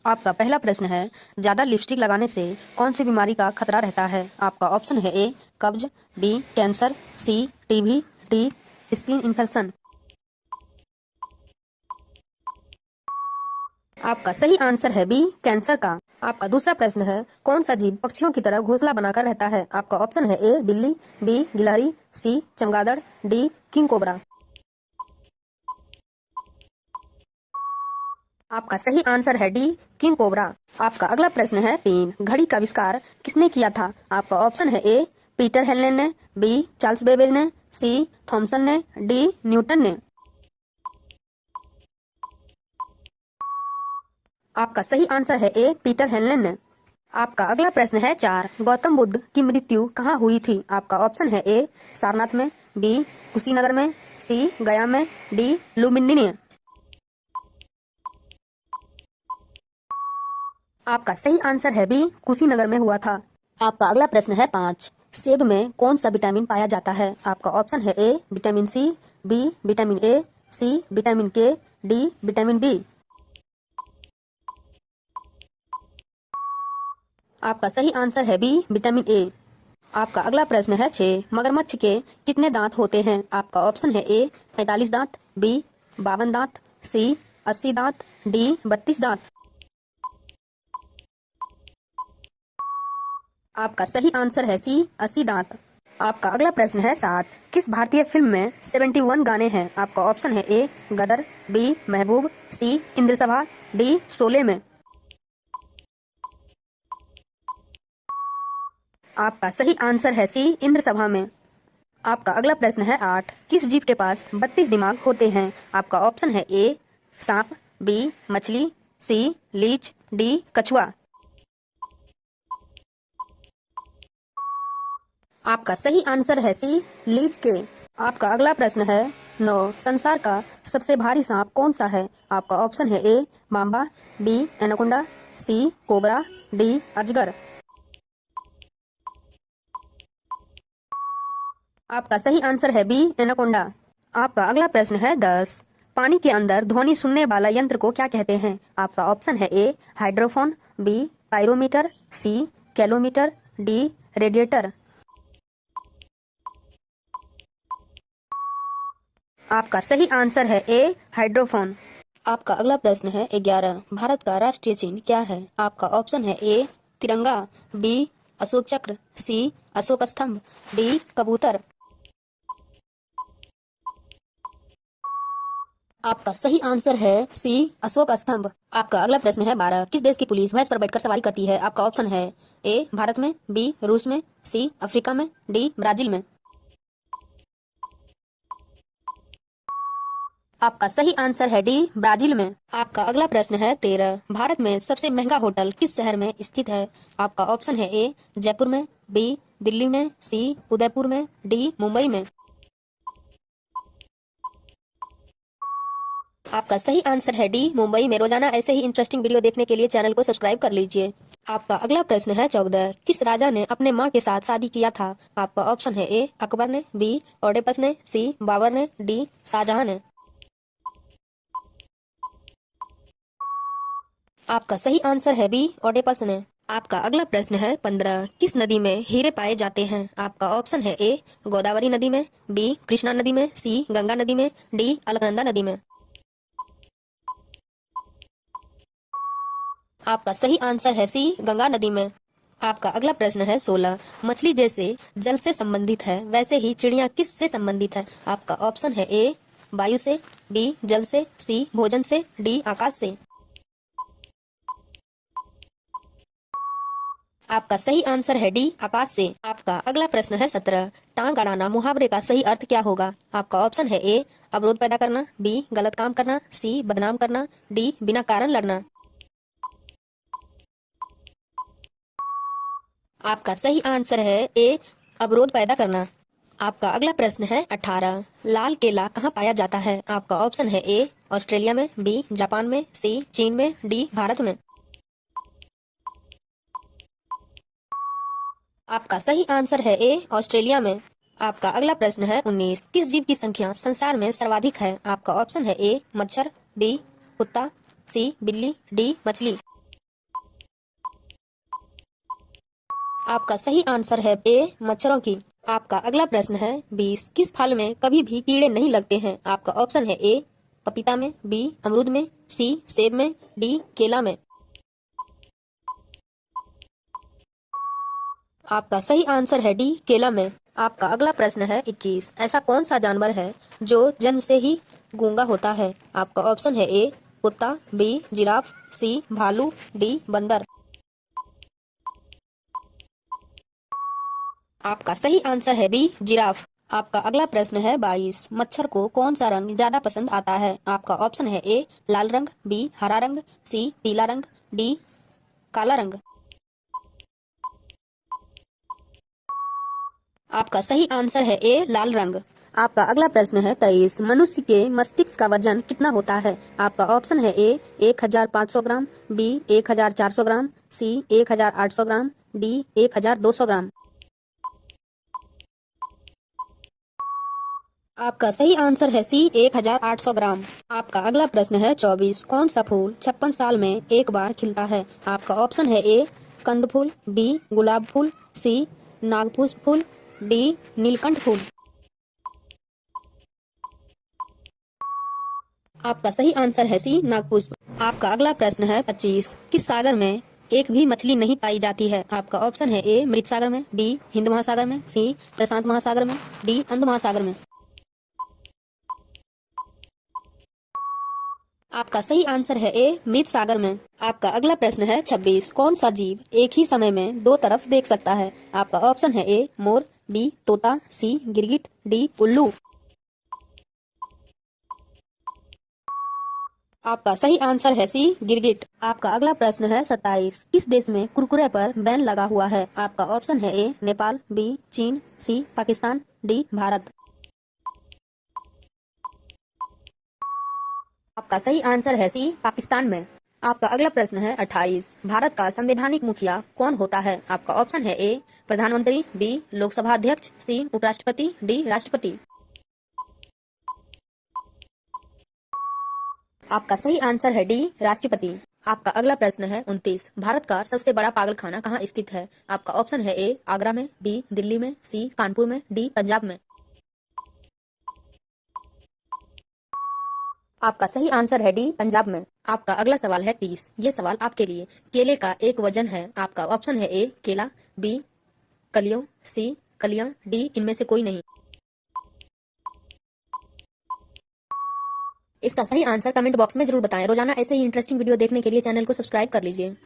आपका पहला प्रश्न है, ज्यादा लिपस्टिक लगाने से कौन सी बीमारी का खतरा रहता है? आपका ऑप्शन है ए कब्ज, बी कैंसर, सी टीबी, डी स्किन इन्फेक्शन। आपका सही आंसर है बी कैंसर का। आपका दूसरा प्रश्न है, कौन सा जीव पक्षियों की तरह घोंसला बनाकर रहता है? आपका ऑप्शन है ए बिल्ली, बी गिलहरी, सी चमगादड़, डी किंग कोबरा। आपका सही आंसर है डी किंग कोबरा। आपका अगला प्रश्न है, तीन घड़ी का आविष्कार किसने किया था? आपका ऑप्शन है ए पीटर हेलेन ने, बी चार्ल्स बेबेज ने, सी थॉमसन ने, डी न्यूटन ने। आपका सही आंसर है ए पीटर हेलेन ने। आपका अगला प्रश्न है, चार गौतम बुद्ध की मृत्यु कहाँ हुई थी? आपका ऑप्शन है ए सारनाथ में, बी कुशीनगर में, सी गया में, डी लुम्बिनी में। आपका सही आंसर है बी कुशीनगर में हुआ था। आपका अगला प्रश्न है, पाँच सेब में कौन सा विटामिन पाया जाता है? आपका ऑप्शन है A vitamin C, B vitamin A, C vitamin K, D vitamin B. आपका सही आंसर है बी विटामिन ए। आपका अगला प्रश्न है, छह मगरमच्छ के कितने दांत होते हैं? आपका ऑप्शन है ए 45 दांत, बी 52 दांत, सी 80 दांत, डी 32 दांत। आपका सही आंसर है सी 80 दांत। आपका अगला प्रश्न है, सात किस भारतीय फिल्म में 71 गाने हैं? आपका ऑप्शन है ए गदर, बी महबूब, सी इंद्रसभा, डी शोले में। आपका सही आंसर है सी इंद्रसभा में। आपका अगला प्रश्न है, आठ किस जीव के पास 32 दिमाग होते हैं? आपका ऑप्शन है ए सांप, बी मछली, सी लीच, डी कछुआ। आपका सही आंसर है सी लीच के। आपका अगला प्रश्न है, नौ संसार का सबसे भारी सांप कौन सा है? आपका ऑप्शन है ए मांबा, बी एनाकोंडा, सी कोबरा, डी अजगर। आपका सही आंसर है बी एनाकोंडा। आपका अगला प्रश्न है, दस पानी के अंदर ध्वनि सुनने वाला यंत्र को क्या कहते हैं? आपका ऑप्शन है ए हाइड्रोफोन, बी पायरोमीटर, सी कैलोमीटर, डी रेडिएटर। आपका सही आंसर है ए हाइड्रोफोन। आपका अगला प्रश्न है, 11 भारत का राष्ट्रीय चिन्ह क्या है? आपका ऑप्शन है ए तिरंगा, बी अशोक चक्र, सी अशोक स्तंभ, डी कबूतर। आपका सही आंसर है सी अशोक स्तंभ। आपका अगला प्रश्न है, 12 किस देश की पुलिस भैंस पर बैठकर सवारी करती है? आपका ऑप्शन है ए भारत में, बी रूस में, सी अफ्रीका में, डी ब्राजील में। आपका सही आंसर है डी ब्राजील में। आपका अगला प्रश्न है, 13 भारत में सबसे महंगा होटल किस शहर में स्थित है? आपका ऑप्शन है ए जयपुर में, बी दिल्ली में, सी उदयपुर में, डी मुंबई में। आपका सही आंसर है डी मुंबई में। रोजाना ऐसे ही इंटरेस्टिंग वीडियो देखने के लिए चैनल को सब्सक्राइब कर लीजिए। आपका अगला प्रश्न है, 14 किस राजा ने अपने माँ के साथ शादी किया था? आपका ऑप्शन है ए अकबर ने, बी ओडेपस ने, सी बाबर ने, डी शाहजहां ने। आपका सही आंसर है बी ओडेपस ने। आपका अगला प्रश्न है, 15 किस नदी में हीरे पाए जाते हैं? आपका ऑप्शन है ए गोदावरी नदी में, बी कृष्णा नदी में, सी गंगा नदी में, डी अलकनंदा नदी में। आपका सही आंसर है सी गंगा नदी में। आपका अगला प्रश्न है, 16 मछली जैसे जल से संबंधित है वैसे ही चिड़िया किस से संबंधित है? आपका ऑप्शन है ए वायु से, बी जल से, सी भोजन से, डी आकाश से। आपका सही आंसर है डी आकाश से। आपका अगला प्रश्न है, 17 टांग अड़ाना मुहावरे का सही अर्थ क्या होगा? आपका ऑप्शन है ए अवरोध पैदा करना, बी गलत काम करना, सी बदनाम करना, डी बिना कारण लड़ना। आपका सही आंसर है ए अवरोध पैदा करना। आपका अगला प्रश्न है, 18 लाल केला कहाँ पाया जाता है? आपका ऑप्शन है ए ऑस्ट्रेलिया में, बी जापान में, सी चीन में, डी भारत में। आपका सही आंसर है ए ऑस्ट्रेलिया में। आपका अगला प्रश्न है, 19 किस जीव की संख्या संसार में सर्वाधिक है? आपका ऑप्शन है ए मच्छर, बी कुत्ता, सी बिल्ली, डी मछली। आपका सही आंसर है ए मच्छरों की। आपका अगला प्रश्न है 20 किस फल में कभी भी कीड़े नहीं लगते हैं। आपका ऑप्शन है ए पपीता में, बी अमरूद में, सी सेब में, डी केला में। आपका सही आंसर है डी केला में। आपका अगला प्रश्न है 21 ऐसा कौन सा जानवर है जो जन्म से ही गूंगा होता है। आपका ऑप्शन है ए कुत्ता, बी जिराफ, सी भालू, डी बंदर। आपका सही आंसर है बी जिराफ। आपका अगला प्रश्न है 22 मच्छर को कौन सा रंग ज्यादा पसंद आता है। आपका ऑप्शन है ए लाल रंग, बी हरा रंग, सी पीला रंग, डी काला रंग। आपका सही आंसर है ए लाल रंग। आपका अगला प्रश्न है 23 मनुष्य के मस्तिष्क का वजन कितना होता है। आपका ऑप्शन है ए 1500 ग्राम, बी 1400 ग्राम, सी 1800 ग्राम, डी 1200 ग्राम। आपका सही आंसर है सी 1800 ग्राम। आपका अगला प्रश्न है 24 कौन सा फूल 56 साल में एक बार खिलता है। आपका ऑप्शन है ए कंद फूल, बी गुलाब फूल, सी नागपुष्प फूल, डी नीलकंठ फूल। आपका सही आंसर है सी नागपुष्प। आपका अगला प्रश्न है 25 किस सागर में एक भी मछली नहीं पाई जाती है। आपका ऑप्शन है ए मृत सागर में, बी हिंद महासागर में, सी प्रशांत महासागर में, डी अंध महासागर में। आपका सही आंसर है ए मृत सागर में। आपका अगला प्रश्न है 26 कौन सा जीव एक ही समय में दो तरफ देख सकता है। आपका ऑप्शन है ए मोर, बी तोता, सी गिरगिट, डी उल्लू। आपका सही आंसर है सी गिरगिट। आपका अगला प्रश्न है 27 किस देश में कुरकुरे पर बैन लगा हुआ है। आपका ऑप्शन है ए नेपाल, बी चीन, सी पाकिस्तान, डी भारत। आपका सही आंसर है सी पाकिस्तान में। आपका अगला प्रश्न है 28 भारत का संवैधानिक मुखिया कौन होता है। आपका ऑप्शन है ए प्रधानमंत्री, बी लोकसभा अध्यक्ष, सी उपराष्ट्रपति, डी राष्ट्रपति। आपका सही आंसर है डी राष्ट्रपति। आपका अगला प्रश्न है 29 भारत का सबसे बड़ा पागलखाना कहाँ स्थित है। आपका ऑप्शन है ए आगरा में, बी दिल्ली में, सी कानपुर में, डी पंजाब में। आपका सही आंसर है डी पंजाब में। आपका अगला सवाल है 30 ये सवाल आपके लिए। केले का एक वजन है। आपका ऑप्शन है ए केला, बी कलियों, सी कलियां, डी इनमें से कोई नहीं। इसका सही आंसर कमेंट बॉक्स में जरूर बताएं। रोजाना ऐसे ही इंटरेस्टिंग वीडियो देखने के लिए चैनल को सब्सक्राइब कर लीजिए।